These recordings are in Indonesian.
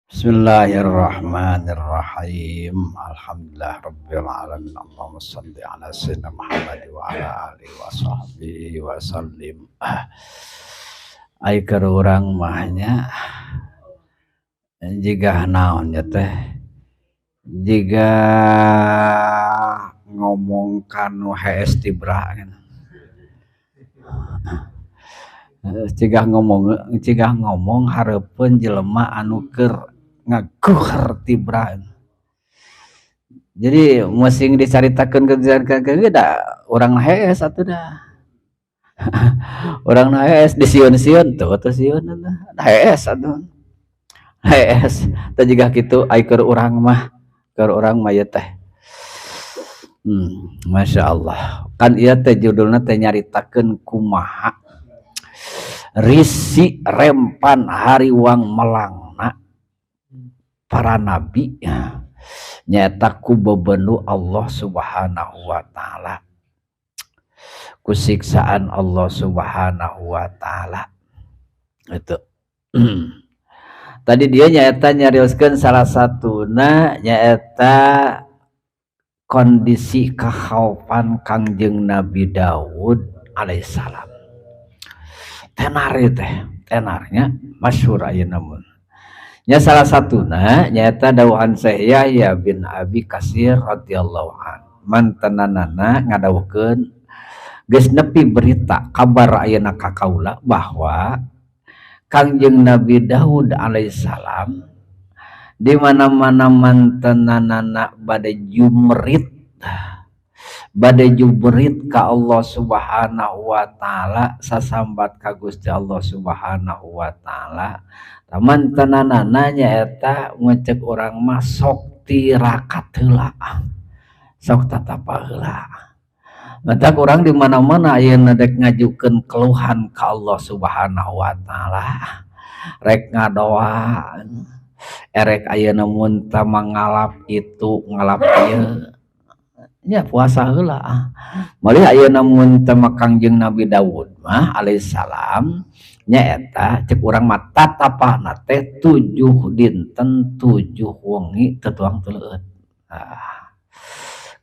Bismillahirrahmanirrahim. Alhamdulillah rabbil alamin. Allahumma shalli ala sayyidina Muhammad wa ala alihi wa sahbihi wa sallim. Ai keur urang mahnya jiga naon nya teh, jiga ngomong kanu HS tibra kan. Cigah ngomong hareupeun jelema anu keur ngaguher tibra. Jadi musing dicaritakeun ke da urang HS atuh dah. Urang HS disieun-sieun tuh sieun HS atuh. HS teh jiga kitu ai keur urang mah ieu teh. Masya Allah. Kan ieu teh judulna teh nyaritakeun kumaha risi rempan hariwang melangna para nabi nyaeta ku bebendu Allah Subhanahu wa taala, ku siksaan Allah Subhanahu wa taala. Itu tadi dia nyaeta nyarioskeun salah satuna nyaeta kondisi kahaufan Kangjeng Nabi Daud alaihissalam. Tenarnya masyhur ayeuna mun. Nya salah satuna nyaeta dawuhan Syekh Yahya bin Abi Katsir radhiyallahu an. Mantenanana ngadawuhkeun geus nepi berita kabar ayeuna ka kaula bahwa Kangjeng Nabi Daud alaihissalam di mana-mana mantenanana bade jumrit ka Allah Subhanahu wa taala, sasambat ka Gusti Allah Subhanahu wa taala. Mantenanana nyaeta ngecek urang mah sok tirakat heula, sok tatapa heula. Mata urang di mana-mana ayeuna dek ngajukeun keluhan ka Allah Subhanahu wa taala, rek ngadoa, erek ayeuna mun teu mangalap itu ngalap ieu. Ya puasa heula. Mali ayeuna mun teu Kangjeng Nabi Daud mah alaihissalam nyaeta cek urang mah tatapana teh 7 dinten 7 wengi teu tuang teu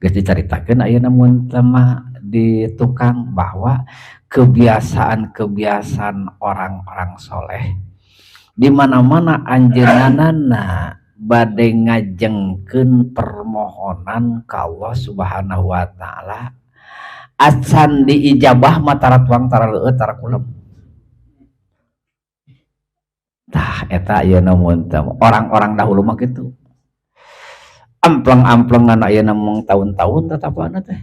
geus dicaritakeun ayeuna mun teu mah di tukang bahwa kebiasaan orang-orang soleh di mana-mana anjeunana bade ngajengkeun permohonan ka Allah Subhanahu wa taala acan diijabah mah tara tuang tara leueut tara kulem. Tah eta ayeuna mun orang-orang dahulu mah kitu. Ampleng-amplengan ayeuna mung tahun-tahun tetapana teh.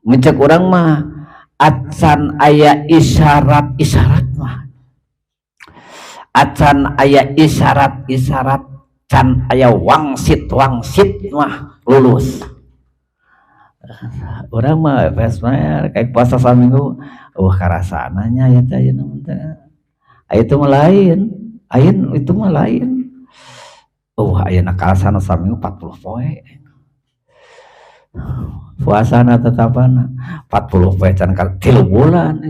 Mencek urang mah acan aya isyarat-isyarat mah. Acan aya isyarat-isyarat, can aya wangsit mah lulus. Urang mah pesmer kayak puasa saminggu, karasana nya aya teh ayeuna mah teh. Itu mah lain, itu mah lain. Ayeuna kalasana saminggu 40 poe. Puasana tetapana 40 poe can 3 bulan.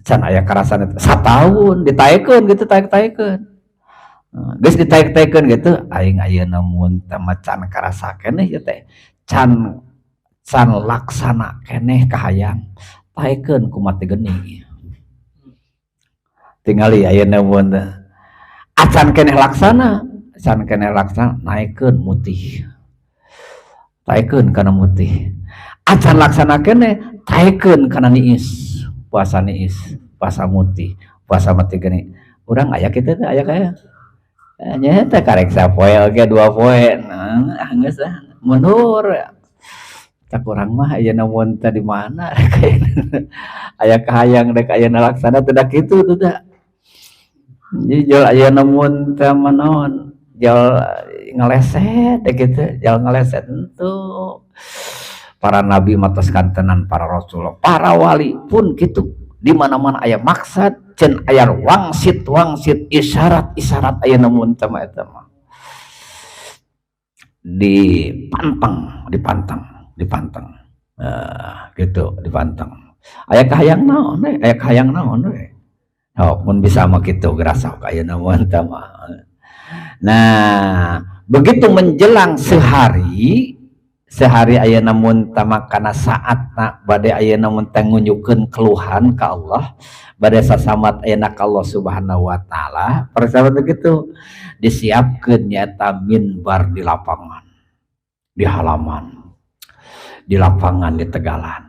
Can aya karasan satahun ditaekeun gitu taek-taekeun. Geus ditaek-taekeun gitu aing ayeuna mun teh can karasa keneh ieu teh can laksana keneh kahayang taekeun kumaha teh geuning. Tingali ayeuna mun acan keneh laksana naekeun mutih. Taekeun kana mutih. Acan laksana keneh taekeun kana niis. Puasa niis, puasa mutih, puasa mati gini. Urang aya kitu teh aya kaya. Nya teh karek sapoe oge 2 poe. Nah, geus mundur. Cak urang mah ayeuna mun teh di mana aya kahayang dek ayeuna laksana teh da kitu tuh da. Jadi jol ayeuna mun teh manaon, jol ngaleset dek kitu, jol ngaleset entu. Para nabi matos kantenan para rasul, para wali pun gitu. Di mana-mana aya maksad, cenah aya wangsit isyarat ayeuna mun teh eta mah. Dipanteng. Gitu dipanteng. Aya kahayang naon we? Oh, mun bisa mah kitu gerasa ayeuna mun tah mah. Nah, begitu menjelang sehari ayeuna mun tah kana saatna bade ayeuna mun teh ngunjukeun keluhan ka Allah, bade sasamat ayeuna ka Allah Subhanahu wa taala, persahabat begitu disiapkeun nyaeta minbar di lapangan, di halaman, di lapangan di tegalan.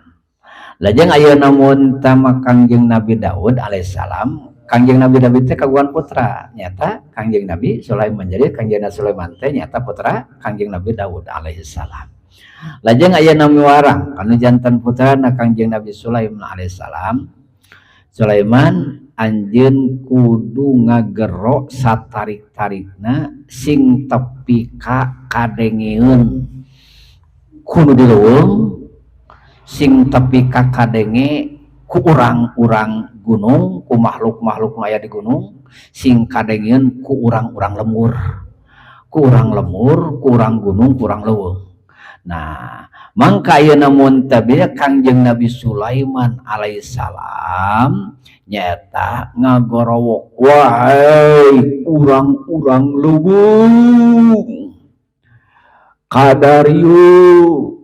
Lajeng ayeuna mun tah Kangjeng Nabi Daud alaihissalam, Kangjeng Nabi Daud teh kagungan putra, nyata Kangjeng Nabi Sulaiman. Jadi Kangjeng Nabi Sulaiman teh nyata putra Kangjeng Nabi Daud alaihissalam. Lajeng ayeuna miwarang kana janten putrana Kangjeng Nabi Sulaiman alaihissalam. Sulaiman anjeun kudu ngagero satarik-tarikna sing tepi ka kadengieun kudu dileuweung, sing tepi ka kadenge ku urang-urang gunung, ku makhluk-makhluk aya di gunung, sing kadengieun ku urang-urang lemur, ku urang lemur, ku urang gunung, ku urang leuweung. Nah, mangka ayeuna mun tabia Kangjeng Nabi Sulaiman alaihissalam nyata ngagorowok, wahai urang-urang leuweung kadarieu,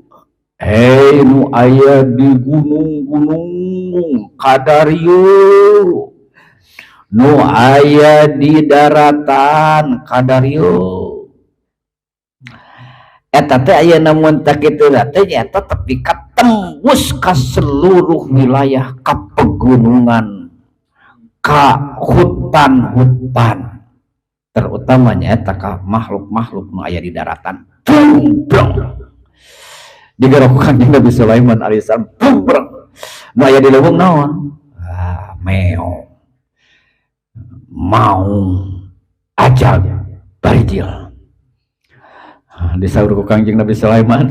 hei nu aya di gunung-gunung kadarieu, nu aya di daratan kadarieu. Eta teh ayeuna mun tah kitu teh nyata tepi ka tembus ka seluruh wilayah, ka pegunungan, ka hutan-hutan, terutama nyata ka makhluk-makhluk nu aya di daratan. Digarok Kangjeng Nabi Sulaiman alaihissalam, nu aya di leuweung naon? Meo, maung, ajag, barijil. Disaur ku Kangjeng Nabi Sulaiman,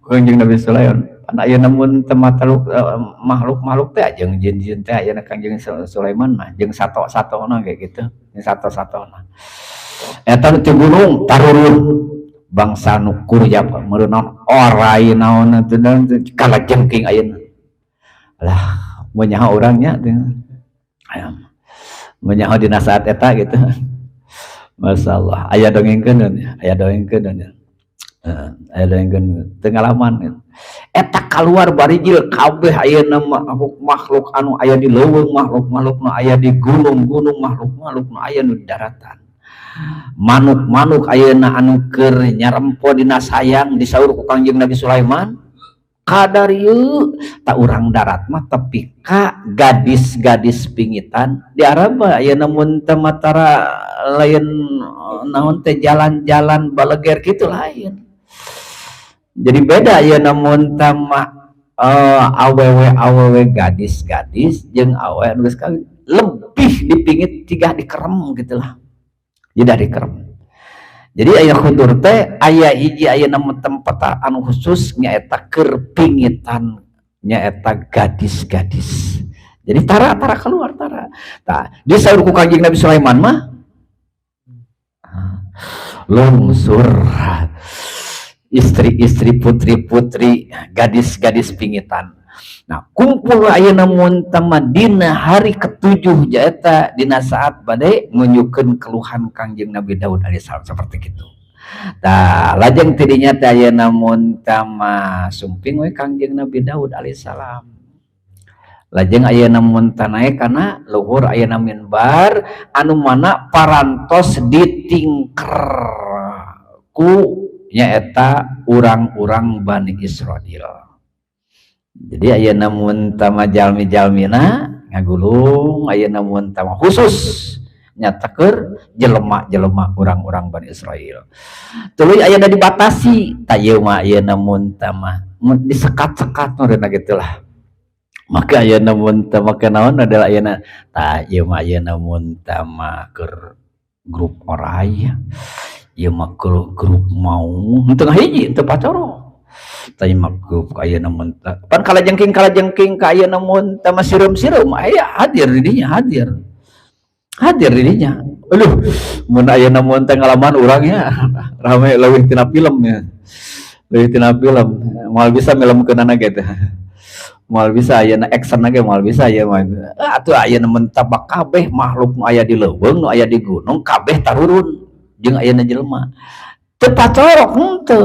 Kangjeng Nabi Sulaiman, ayeuna mun teu makhluk-makhluk teh jeung jin-jin teh ayeuna Kangjeng Sulaiman mah jeung sato-satona kayak gitu, jeung sato-satona. Eta teh gunung tarurun bangsa nu kuryap meureun orai naon teh kalajengking ayeuna. Lah mun nyaho urangnya teh. Mun nyaho dina saat eta gitu. Masyaallah, aya dongengkeun aya dongengkeun. Aya dongengkeun teu ngalaman. Eta kaluar barijil kabeh ayeuna makhluk anu aya di leuweung, makhluk-makhluk nu aya di gunung-gunung, makhluk-makhluk nu aya nu di daratan. Manuk-manuk ayeuna anu keur nyarempo dina sayang disaur ku Kangjeng Nabi Sulaiman, kadarieu ta urang darat mah tepi ka gadis-gadis pingitan di Arab ayeuna mun teu matara lain naon teh jalan-jalan baleger kitu lain. Jadi beda ayeuna mun teh awewe gadis-gadis jeung awewe anu geus kawin lebih dipingit tigah dikerem gitulah. Jadi dikerem. Jadi aya khudur teh aya hiji ayeuna tempat anu khusus nyaeta keur pingitan nyaeta gadis-gadis. Jadi tara keluar tara. Tah disaur ku Kangjeng Nabi Sulaiman mah lungsur istri-istri, putri-putri, gadis-gadis pingitan. Nah, kumpul ayeuna mun tama dina hari ke-7 jaeta dina saat bade ngunjukeun keluhan Kangjeng Nabi Daud alaihissalam seperti itu. Tah, lajeng tidinya teh ayeuna mun tama sumping we Kangjeng Nabi Daud alaihissalam. Lajeng ayeuna mun tah naek kana luhur ayeuna minbar anu mana parantos ditingker ku nyaeta urang-urang Bani Israil. Jadi ayeuna mun tama jalmi-jalmina ngagulung, ayeuna mun tama khusus nyatakeun jelema-jelema urang-urang Bani Israil. Tuluy ayeuna dibatasi, ta ieu mah ayeuna mun tama mun disekat-sekat norena gitulah. Maka ayeuna mun tama kenaon adalah ayeuna ta ieu mah ayeuna mun tama keur grup orai. Ieu mah grup mau teu hiji teu pacoro. Tah mah grup ayeuna mun pan kalajengking ka ayeuna mun tah sireum-sireum aya hadir di dinya hadir di dinya. Aduh mun ayeuna mun teh ngalaman urangnya rame leuwih tina film ya. Leuwih tina film moal bisa milemkeunana ge teh. moal bisa ayeuna action ge moal bisa ya mah atuh ayeuna mentabak kabeh makhluk nu aya di leuweung nu aya di gunung kabeh tarurun jeung ayeuna jelema teu pacorok henteu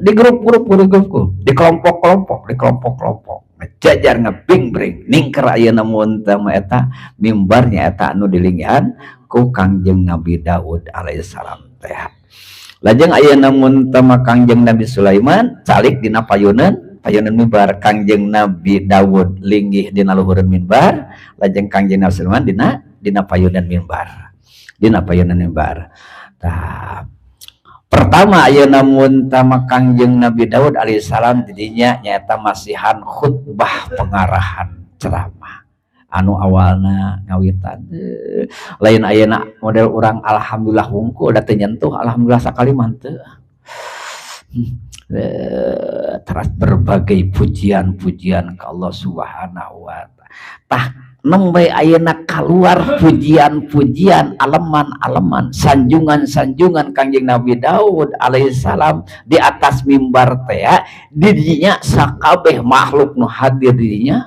di grup-grup di kelompok-kelompok jajar ngabing-bring ningker ayeuna mun teh mah eta mimbarnya eta anu dilinggihan ku Kangjeng Nabi Daud alaihissalam teh. Lajeng ayeuna mun teh Kangjeng Nabi Sulaiman calik dina payunan mimbar Kangjeng Nabi Daud linggih dina luhureun mimbar lajeng Kangjeng Nabi Sulaiman dina payunan mimbar tah pertama ayeuna mun teh Kangjeng Nabi Daud alaihissalam didinya nyaeta masihan khutbah pengarahan ceramah anu awalna ngawitan lain ayeuna model urang alhamdulillah hungkul da teu nyentuh alhamdulillah sakaliman teu terus berbagai pujian-pujian ke Allah Subhanahu wa taala nembe ayeuna kaluar pujian-pujian aleman-aleman sanjungan-sanjungan Kangjeng Nabi Daud alaihissalam di atas mimbar teh didinya sakabeh makhluk nu hadir didinya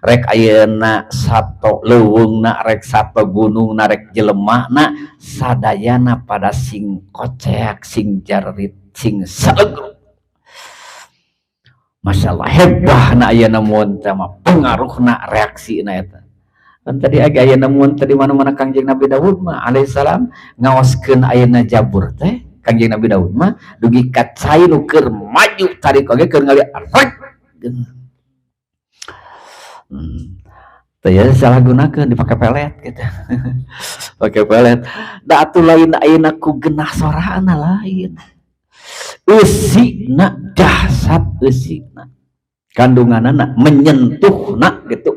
rek ayeuna sato leuweungna rek sato gunungna rek jelemahna sadayana pada sing koceak sing jarit sing saegruk masyaallah hebahna ayeuna mun teh mah pengaruhna reaksina eta kan tadi ayeuna mun teh di mana-mana Kangjeng Nabi Daud mah alaihissalam ngaoskeun ayeuna jabur teh Kangjeng Nabi Daud mah dugi ka cai nu keur maju tarik oge keur ngaliat rek ya salah gunakan dipakai pelet gitu pakai pelet da atuh lain ayeuna ku genah soraana lain eusina dahsyat eusina kandunganana menyentuhna gitu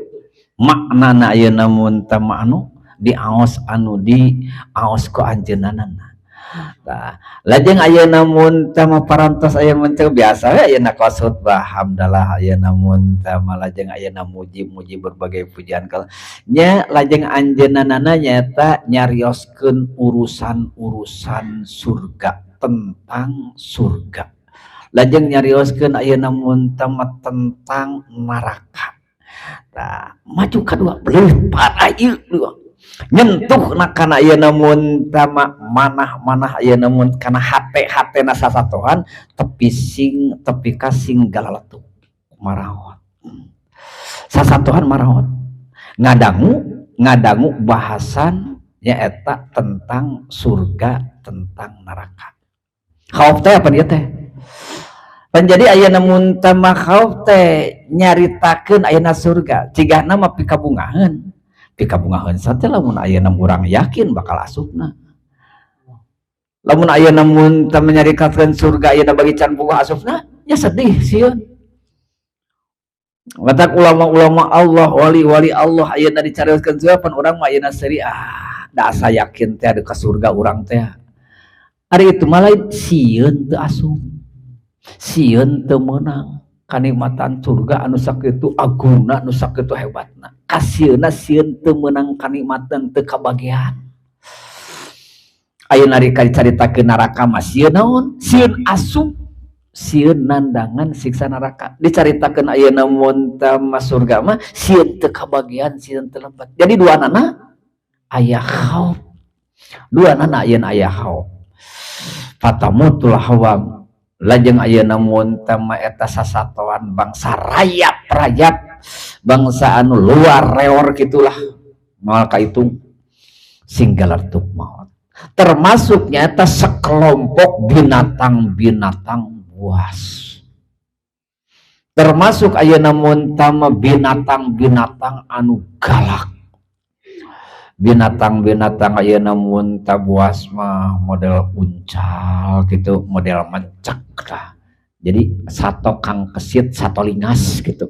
maknana ayeuna mun teh anu diaos anu diaos ku anjeunanana. Nah, lajeng ayeuna mun teh parantos aya mun teh biasa we ayeuna qasud hamdalah ayeuna mun teh lajeng ayeuna muji-muji berbagai pujian nya lajeng anjeunanana nyaeta nyarioskeun urusan-urusan surga tentang surga. Lajeng nyarioskeun ayeuna mun teh tentang neraka. Nah, maju kedua beleuh para ieu nyentuh kana ayeuna mun tama manah ayeuna mun kana hate-hatena sasatohan tepi ka sing galaletuk marahot sasatohan marahot ngadangu bahasan nyaeta tentang surga tentang neraka khauf teh apa dia teh panjadi ayeuna mun tama khauf teh nyaritakeun ayeuna surga cigahna mah pikabungaheun saja lamun ayeuna urang yakin bakal asupna lamun ayeuna mun teu menyarikakeun surga ayeuna bagi can boga asupna nya sedih sieun matak ulama-ulama Allah wali-wali Allah ayeuna dicarioskeun surga pan urang mah ayeuna seuri da asa yakin teh adu ka surga urang teh ari itu malah sieun teu asup sieun teu meunang kanikmatan surga anu sakitu agungna anu sakitu hebatna kasieuna sieun teu meunang kanikmatan teu kabagian ayeuna dicaritakeun neraka mah sieun naon sieun asup sieun nandangan siksa neraka dicaritakeun ayeuna mun teh surga mah sieun teu kabagian sieun teu lebat jadi duanana aya khauf duanana ayeuna aya khauf fatamutul hawam lajeng ayeuna mun teh eta sasatoan bangsa rayap bangsa anu luar reor gitulah moal kaitung sing galartuk maut termasuk nyata sekelompok binatang-binatang buas termasuk ayeuna mun teh binatang-binatang anu galak binatang-binatang ayeuna mun teh buas mah model uncal gitu model mencek lah jadi sato kang kesit sato lingas gitu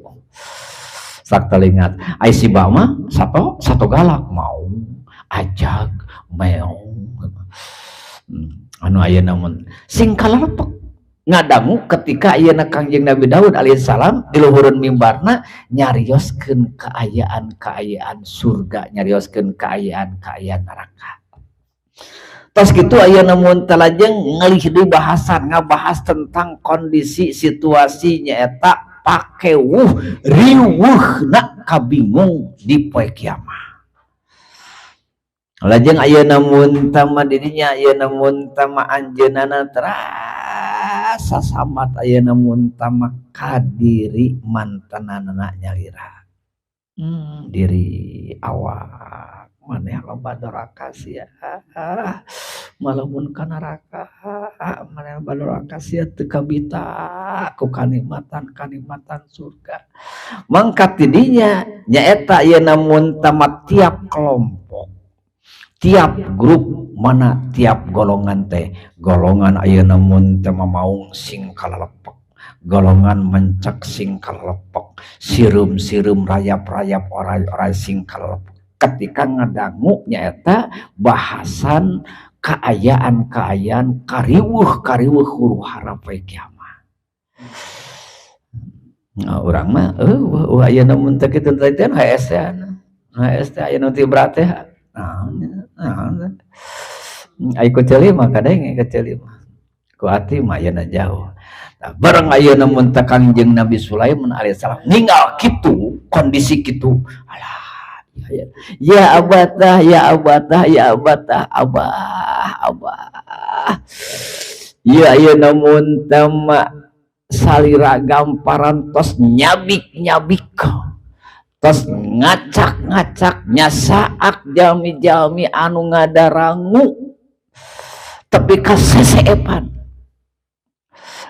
sato lingat ai siba mah sato galak mau ajag meong anu ayeuna mun sing kalalepek ngadangu ketika ayeuna Kangjeng Nabi Daud alaihissalam di luhureun mimbarna nyarioskeun kaayaan surga nyarioskeun kaayaan neraka tos kitu ayeuna mun lajeng ngalih deui bahasan ngabahas tentang kondisi situasi nyaeta pakewuh riweuhna kabingung di poe kiamat. Lajeng ayeuna mun tama dirinya ayeuna mun tama anjeunana terasa samat ayeuna mun tama kadiri mantanana nyalira. Diri awak maneh loba doraka sia malamun kana neraka maneh loba doraka sia teu kabita ku kanikmatan surga. Mangkat tidinya nyaeta ayeuna mun tama tiap kelompok tiap grup mana tiap golongan teh golongan ayeuna mun teh mamaung sing kalalepek golongan mencak sing kalalepek sireum rayap orai sing kalalepek ketika ngadangu nyaeta bahasan kaayaan kariweuh huru hara poe kiamat. Urang mah ayeuna mun teh kitu teh HS ayeuna teh berarti ai keceli mah kadang keceli mah ku ati mah ayeuna jauh. Nah, bareng ayeuna mun teh Kangjeng Nabi Sulaiman alaihissalam ninggal kitu kondisi kitu alah ya abah ya ayeuna mun teh salira gamparan tos nyabik tos ngacak nyasaak jalmi anu ngadarangu tapi kaseseepan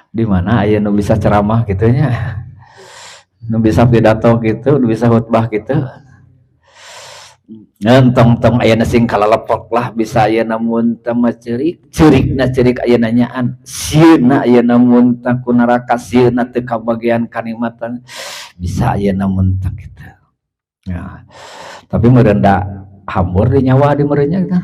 di mana aya nu bisa ceramah gitunya nu bisa pidato gitu nu bisa khutbah gitu tong ayeuna sing kalalepok lah bisa ayeuna mun teu ceurikna ayeuna nyaan sieuna ayeuna mun teu ku neraka sieuna teu kabagian kanikmatan bisa ayeuna mun teu kitu. Ya, tapi merendah hambur di nyawa di merenya gitu.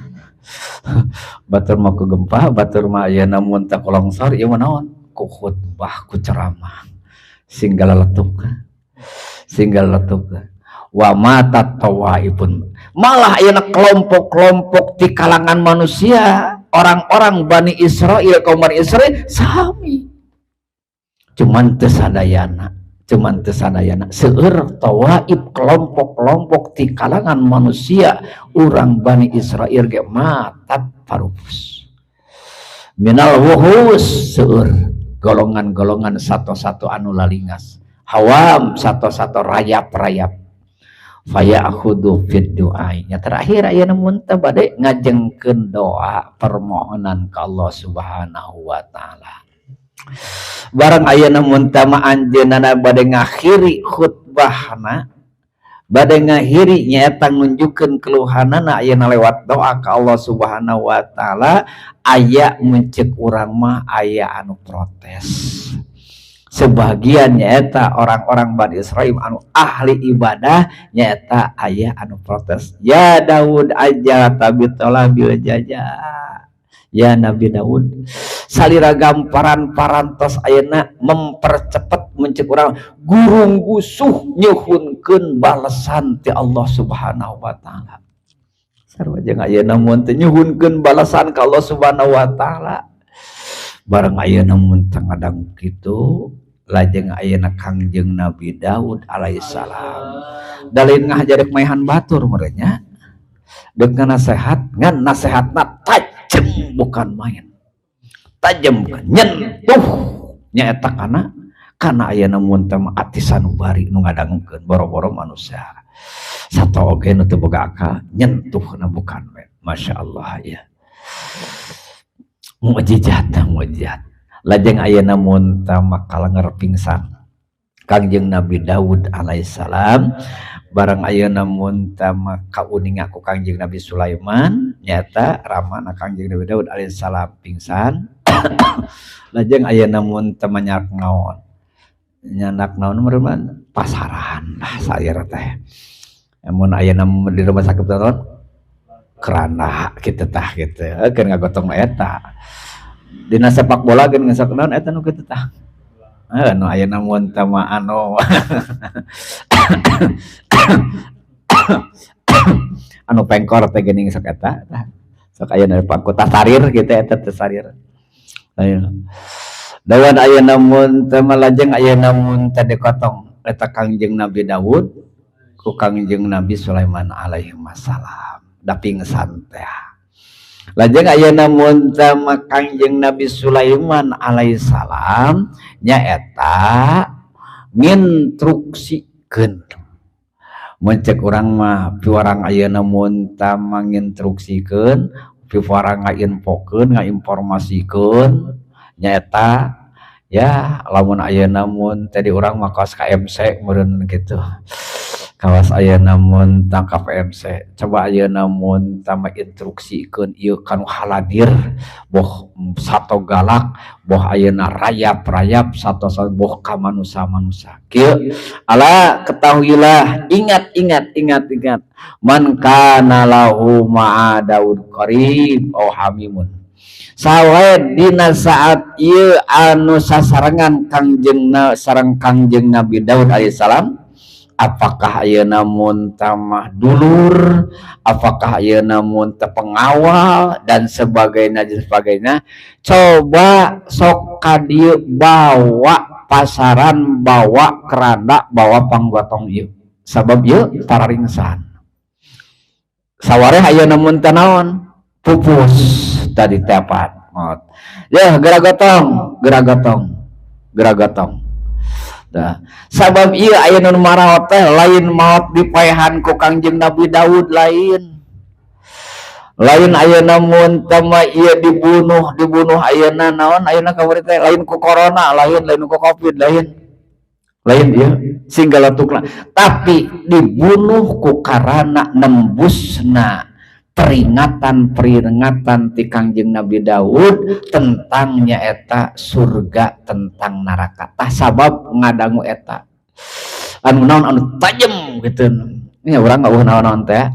Batur mah ku gempa, batur mah ayeuna mun teu longsor ieu mah naon? Ku khutbah, ku ceramah. Singgal letuk. Wa mata tawaibun. Malah ayeuna kelompok-kelompok di kalangan manusia, orang-orang Bani Israil, kaum Bani Israil sami. Cuman teu sadayana seueur tawaib kelompok-kelompok di kalangan manusia urang Bani Israil ge matat parupus minal wuhus seueur golongan-golongan satu-satu anu lalingas hawam satu-satu rayap faya akhudu fid du'ai nya terakhir ayeuna mun teh bade ngajengkeun doa permohonan ka Allah Subhanahu wa taala. Barang ayeuna mun tama anjeunna bade ngakhiri khutbahna bade ngakhiri nyaeta nunjukkeun keluhanana ayeuna lewat doa ka Allah Subhanahu wa taala aya menceuk urang mah aya anu protes. Sebagian nyaeta orang-orang Bani Israil anu ahli ibadah nyaeta aya anu protes. Ya Daud aja tabitolah bil jajah. Ya Nabi Daud salira gamparan parantos ayeuna mempercepat menceuk urang gurung gusuh nyuhunkeun balasan ti Allah Subhanahu wa taala. Sarua jeung ayeuna mun teu nyuhunkeun balasan ka Allah Subhanahu wa taala. Bareng ayeuna mun teu ngadangu kitu, lajeng ayeuna Kangjeng Nabi Daud alaihissalam. Dalin ngahajarek maehan batur merenya. Deuk nasihat, ngan nasihatna tajam bukan main. Tajam bukan nyentuh nyaeta kana ayeuna mun teh ati sanubari nu ngadangukeun boro-boro manusia. Sato oge nu teu boga akal nyentuhna bukan main. Masyaallah ya. Mukjizat. Lajeng ayeuna mun teh makalanger pingsan Kangjeng Nabi Daud alaihissalam barang ayeuna mun teh kauning aku Kangjeng Nabi Sulaiman nyata ramana Kangjeng Nabi Daud alaihissalam pingsan. Lajeng ayeuna mun teh nyak naon meureun pasaran lah saeueur teh. Mun ayeuna di rumah sakit naon kerana kitu tah kitu keur ngagotong eta. Dina sepak bola geus ngasak naon eta nu kitu tah. Anu ayeuna mun teh anu anu pengkor teh geuning sok eta tah. Sok ayeuna pangku tasarir kitu eta tasarir. dawan ayeuna mun teu lajeng ayeuna mun teu dikotong eta Kangjeng Nabi Daud ku Kangjeng Nabi Sulaiman alaihi wasallam da pingsan teh. Lajeng ayeuna mun teu Kangjeng Nabi Sulaiman alaihi salam nyaeta nginstruksikeun. Mun cek urang mah piwarang ayeuna mun teu nginstruksikeun, piwarang ngainfokeun, ngainformasikeun nyaeta ya lamun ayeuna mun tadi urang mah kaos KMC meureun kitu. Kawas ayeuna mun tangkap MC coba ayeuna mun tama instruksikeun ieu kanu haladir boh sato galak boh ayeuna rayap-rayap sato boh ka manusia-manusia kieu ala ketahuilah ingat man kana lahu ma'a Daud qarib au hamimun sawe dina saat ieu anu sasarengan Kangjengna sareng Kangjeng Nabi Daud alaihissalam. Apakah ayeuna mun tamah dulur, apakah ayeuna mun teu pengawal dan sebagainya. Coba sok ka dieu bawa pasaran, bawa keranda, bawa panggotong ieu. Sabab ieu tararingsan. Sawareh ayeuna mun teu naon, pupus tadi tepat maot. Ya geragotong. Nah, sabab iya ayeuna maraot teh lain maot dipaehan ku Kangjeng Nabi Daud lain ayeuna mun tama ieu dibunuh ayeuna naon ayeuna kamari teh lain ku corona lain ku covid lain ieu singgalatukna tapi dibunuh ku karana nembusna peringatan ti Kangjeng Nabi Daud tentang nyaeta surga tentang neraka tah sabab ngadangu eta anu naon anu tajem gitu nya urang ngeueuh naon-naon teh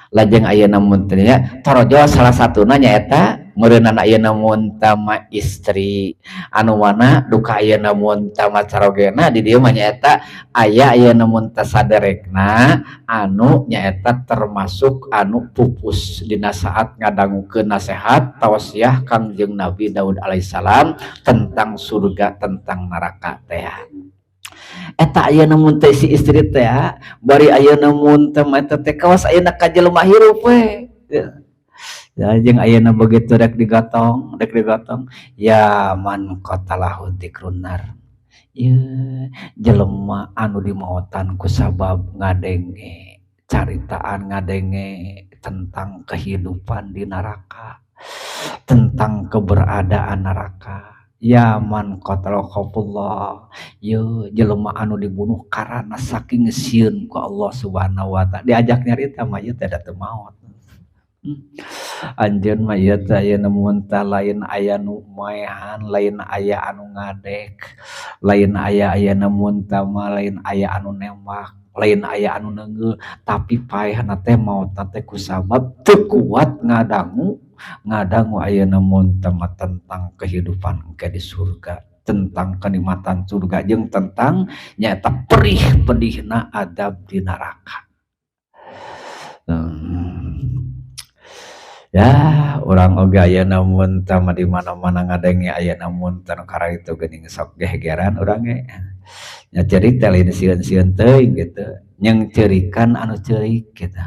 lajeng ayeuna mun teh nya torojo salah satuna nyaeta meureunana ayeuna mun tama istri anu mana duka ayeuna mun tama carogena di dieu mah nyaeta aya ayeuna mun tasaderekna anu nyaeta termasuk anu pupus dina saat ngadangukeun nasihat tausiah Kangjeng Nabi Daud alaihissalam tentang surga tentang neraka teh eta ayeuna mun teh si istri teh bari ayeuna mun teh eta teh kawas ayeuna ka jelema hirup we ya jeung ayeuna begitu rek digotong ya man qatalahu dzikrunar ya jelema anu dimaotan ku sabab ngadenge caritaan ngadenge tentang kehidupan di neraka tentang keberadaan neraka ya man qatalahullah ya jelema anu dibunuh karena saking sieun ku Allah Subhanahu wa taala diajak nyarita mah ieu teh da teu maot anjeun mah ieu teh ayeuna mun tah lain aya nu maehan lain aya anu ngadek lain aya ayeuna mun tah lain aya anu nembak lain aya anu neungeul tapi paehna teh maotna teh kusabab teu kuat ngadangu ayeuna mun teh tentang kehidupan engke di surga tentang kenikmatan surga jeung tentang nyaeta perih pedihna adab di neraka. Ya urang oge ayeuna mun teh di mana-mana ngadenge ayeuna mun teh kara itu geuning sok gehegeran urang ge nya cerik teh lain sieun-sieun teuing gitu nyeng ceurikan anu ceurik gitu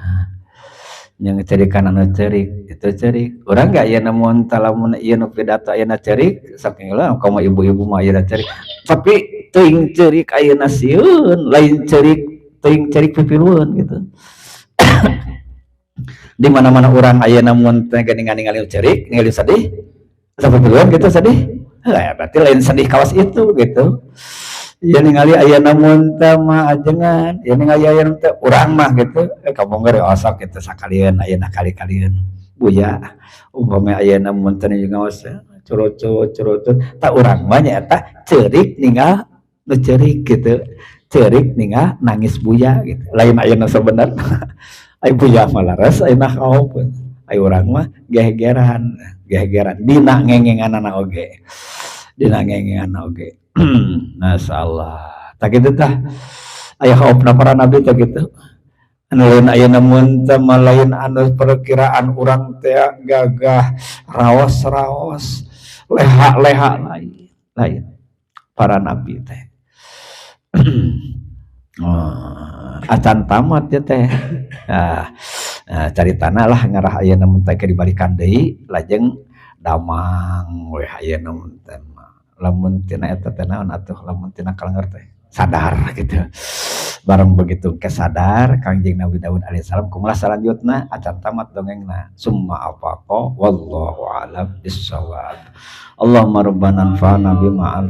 nyeng ceurikan anu ceurik itu ceurik urang ge ayeuna mun teh lamun ieu nu pidato ayeuna ceurik saking lah komo ibu-ibu mah ayeuna ceurik tapi teuing ceurik ayeuna sieun lain ceurik teuing ceurik pipilueun gitu di mana-mana orang ayeuna mun teh ningali cerik ningali sedih sampai duluan gitu sedih ya berarti lain sedih kawas itu gitu ya ningali ayeuna mun teh mah ajengan ya ningali ayeuna teh urang mah gitu kamu geus osok gitu sakalieun ayeuna kali-kalieun buya umpama ayeuna mun teh ngaos curut-curut tak urang mah nyaeta cerik ninggal nu cerik gitu cerik ninggal nangis buya gitu lain ayeuna sebenarnya ai buya malaras ayeuna kaopeun ai urang mah gehegeran dina ngengenganana oge masyaallah tak kitu tah aya kaopna para nabi teh kitu anu lain ayeuna mun teh lain anu perkiraan urang teh gagah raos leha lain para nabi teh. Acan tamat ya teh. Cari tanah lah ngarah aya namun teh dibalikan deui lajeng damang we aya namun teh lamun tina eta teh naon atuh lamun tina kalengeur teh sadar gitu. Bareng begitu kesadar Kangjeng Nabi Daud alaihissalam kumaha salanjutna acan tamat dongengna summa afaqa wallahu a'lam bissawab. Allahumma rabbana anfa'na bima